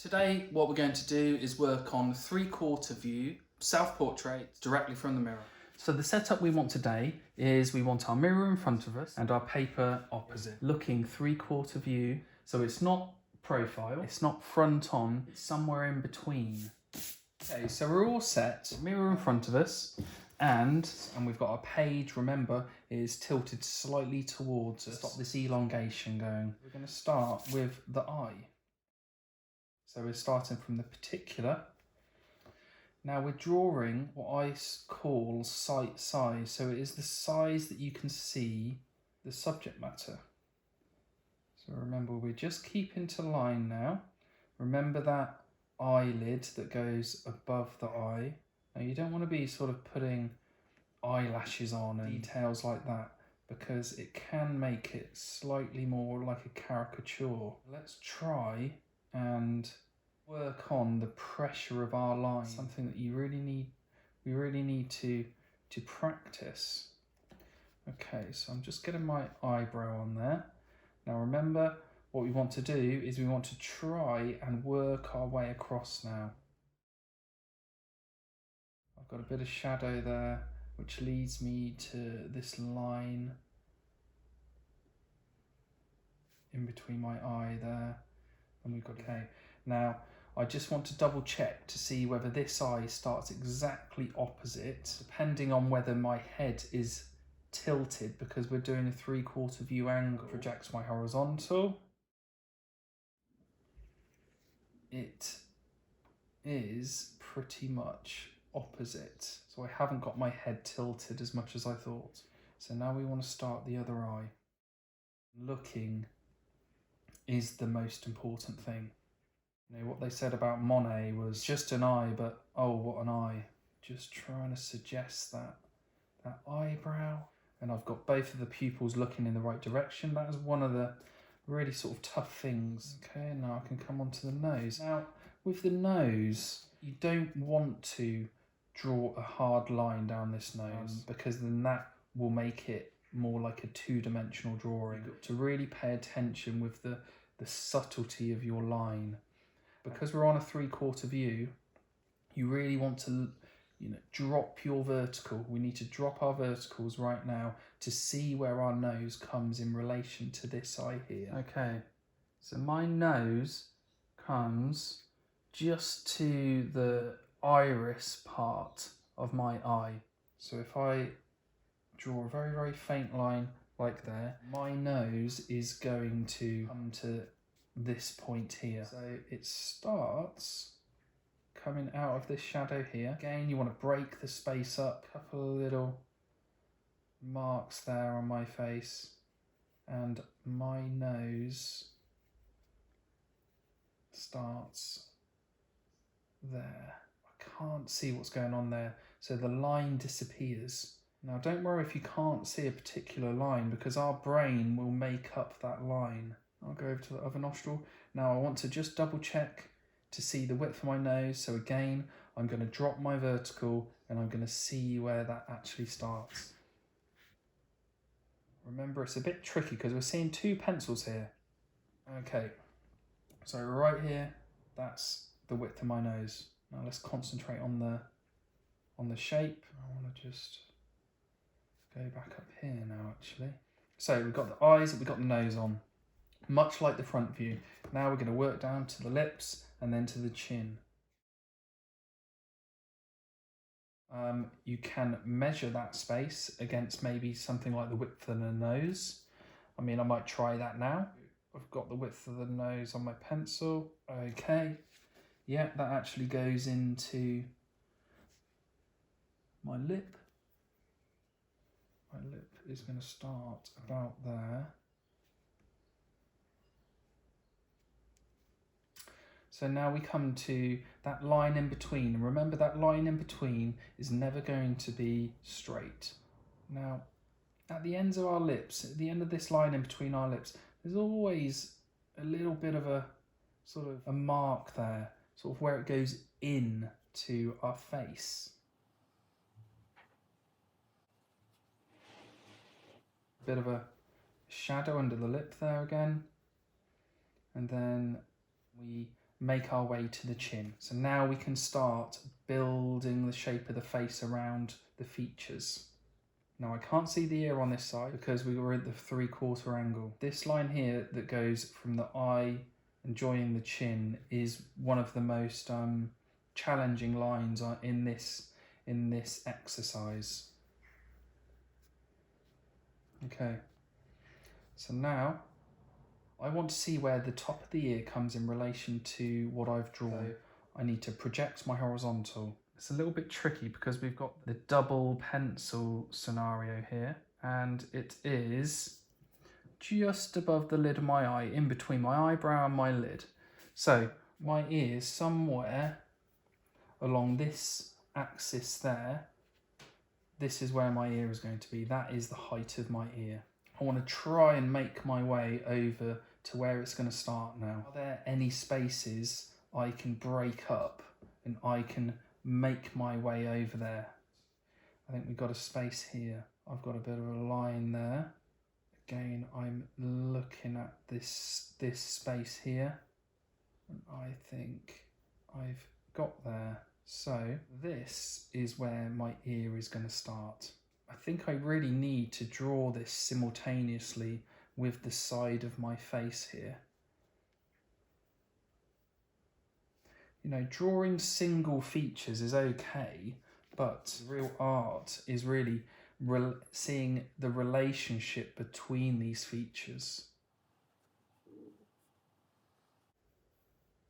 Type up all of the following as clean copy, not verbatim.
Today what we're going to do is work on 3/4 view self-portrait directly from the mirror. So the setup we want today is we want our mirror in front of us and our paper opposite, looking 3/4 view. So it's not profile, it's not front on, it's somewhere in between. Okay, so we're all set, mirror in front of us, and we've got our page, remember, is tilted slightly towards us. Stop this elongation going. We're going to start with the eye. So we're starting from the particular. Now we're drawing what I call sight size. So it is the size that you can see the subject matter. So remember, we're just keeping to line now. Remember that eyelid that goes above the eye. Now you don't want to be sort of putting eyelashes on and details like that, because it can make it slightly more like a caricature. Let's try and work on the pressure of our line, something that we really need to practice. Okay, so I'm just getting my eyebrow on there. Now remember, what we want to do is we want to try and work our way across now. I've got a bit of shadow there, which leads me to this line in between my eye there, and we've got, okay. Now, I just want to double check to see whether this eye starts exactly opposite, depending on whether my head is tilted, because we're doing a 3/4 view angle. Projects my horizontal. It is pretty much opposite. So I haven't got my head tilted as much as I thought. So now we want to start the other eye. Looking is the most important thing. You know, what they said about Monet was just an eye, but oh, what an eye. Just trying to suggest that eyebrow. And I've got both of the pupils looking in the right direction. That is one of the really sort of tough things. Okay, now I can come on to the nose. Now, with the nose, you don't want to draw a hard line down this nose, because then that will make it more like a two-dimensional drawing. You've got to really pay attention with the subtlety of your line. Because we're on a 3/4 view, you really want to, drop your vertical. We need to drop our verticals right now to see where our nose comes in relation to this eye here. Okay, so my nose comes just to the iris part of my eye. So if I draw a very, very faint line like there, my nose is going to come to this point here. So it starts coming out of this shadow here. Again, you want to break the space up. A couple of little marks there on my face, and my nose starts there. I can't see what's going on there, so the line disappears. Now don't worry if you can't see a particular line, because our brain will make up that line. I'll go over to the other nostril. Now I want to just double check to see the width of my nose. So again, I'm going to drop my vertical and I'm going to see where that actually starts. Remember, it's a bit tricky because we're seeing two pencils here. Okay, so right here, that's the width of my nose. Now let's concentrate on the shape. I want to just go back up here now actually. So we've got the eyes, we've got the nose on. Much like the front view. Now we're going to work down to the lips and then to the chin. You can measure that space against maybe something like the width of the nose. I mean, I might try that now. I've got the width of the nose on my pencil. Okay. Yeah, that actually goes into my lip. My lip is going to start about there. So now we come to that line in between. And remember, that line in between is never going to be straight. Now, at the ends of our lips, at the end of this line in between our lips, there's always a little bit of a sort of a mark there, sort of where it goes in to our face. Bit of a shadow under the lip there again. And then we make our way to the chin. So now we can start building the shape of the face around the features. Now I can't see the ear on this side because we were at the 3/4 angle. This line here that goes from the eye and joining the chin is one of the most challenging lines in this exercise. Okay, so now I want to see where the top of the ear comes in relation to what I've drawn. I need to project my horizontal. It's a little bit tricky because we've got the double pencil scenario here, and it is just above the lid of my eye, in between my eyebrow and my lid. So my ear is somewhere along this axis there. This is where my ear is going to be. That is the height of my ear. I want to try and make my way over to where it's going to start now. Are there any spaces I can break up and I can make my way over there? I think we've got a space here. I've got a bit of a line there. Again, I'm looking at this space here, and I think I've got there. So this is where my ear is going to start. I think I really need to draw this simultaneously with the side of my face here. You know, drawing single features is okay, but real art is really seeing the relationship between these features.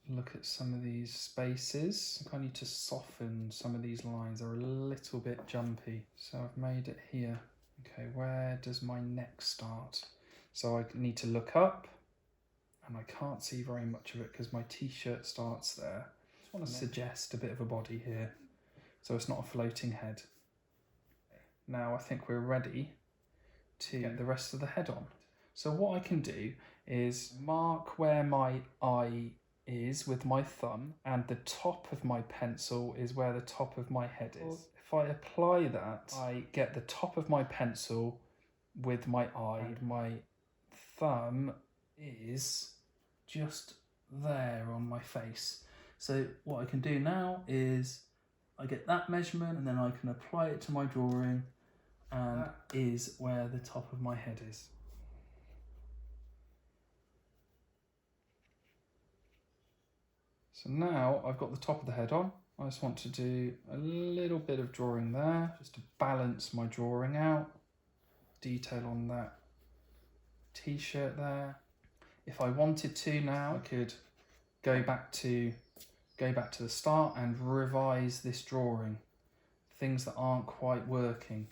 Look at some of these spaces. I think I need to soften some of these lines. They're a little bit jumpy. So I've made it here. Okay, where does my neck start? So I need to look up, and I can't see very much of it because my t-shirt starts there. I just want to suggest a bit of a body here, so it's not a floating head. Now I think we're ready to get the rest of the head on. So what I can do is mark where my eye is with my thumb, and the top of my pencil is where the top of my head is. If I apply that, I get the top of my pencil with my eye, and my thumb is just there on my face. So what I can do now is I get that measurement and then I can apply it to my drawing, and that is where the top of my head is. So now I've got the top of the head on. I just want to do a little bit of drawing there, just to balance my drawing out. Detail on that t-shirt there. If I wanted to now, I could go back to the start and revise this drawing. Things that aren't quite working.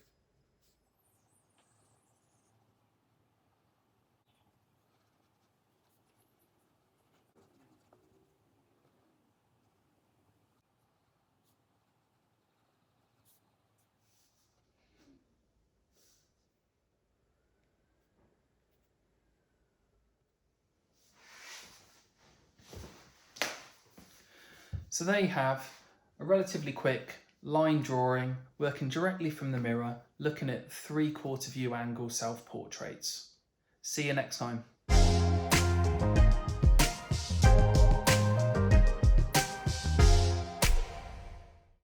So there you have a relatively quick line drawing, working directly from the mirror, looking at 3/4 view angle self-portraits. See you next time.